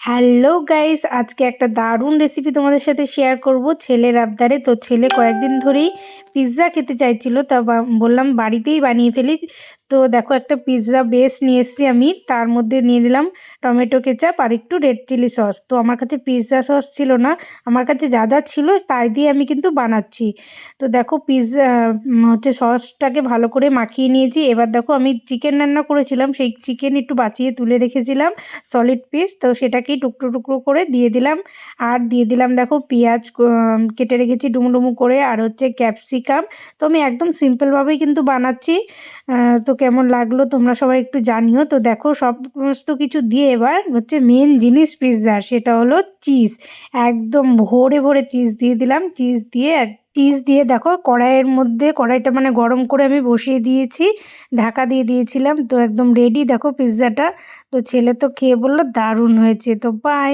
Hello guys, আজকে একটা দারুণ রেসিপি তোমাদের সাথে শেয়ার করব ছেলের আবদারে। তো ছেলে কয়েকদিন ধরেই পিৎজা খেতে চাইছিল, তা বললাম বাড়িতেই বানিয়ে ফেলি। তো দেখো, একটা পিৎজা বেস নিয়ে এসেছি আমি, তার মধ্যে নিয়ে দিলাম টমেটো কেচাপ আর একটু রেড চিলি সস। তো আমার কাছে পিৎজা সস ছিল না, আমার কাছে যা যা ছিল তাই দিয়ে আমি কিন্তু বানাচ্ছি। তো দেখো পিৎজা হচ্ছে সসটাকে ভালো করে মাখিয়ে নিয়েছি। এবার দেখো, আমি চিকেন রান্না করেছিলাম, সেই চিকেন একটু বাঁচিয়ে তুলে রেখেছিলাম সলিড পিস, তো সেটাকেই টুকরো টুকরো করে দিয়ে দিলাম। আর দিয়ে দিলাম দেখো পেঁয়াজ কেটে রেখেছি ডুমো ডুমো করে, আর হচ্ছে ক্যাপসিকাম। তো আমি একদম সিম্পলভাবেই কিন্তু বানাচ্ছি। তো কেমন লাগলো তোমরা সবাই একটু জানিও। তো দেখো, সমস্ত কিছু দিয়ে এবার হচ্ছে মেন জিনিস পিৎজার, সেটা হলো চিজ। একদম ভরে ভরে চিজ দিয়ে দিলাম। চিজ দিয়ে দেখো কড়াইটা মানে গরম করে আমি বসিয়ে দিয়েছি, ঢাকা দিয়ে দিয়েছিলাম। তো একদম রেডি দেখো পিৎজাটা। তো ছেলে তো খেয়ে বললো দারুণ হয়েছে। তো বাই।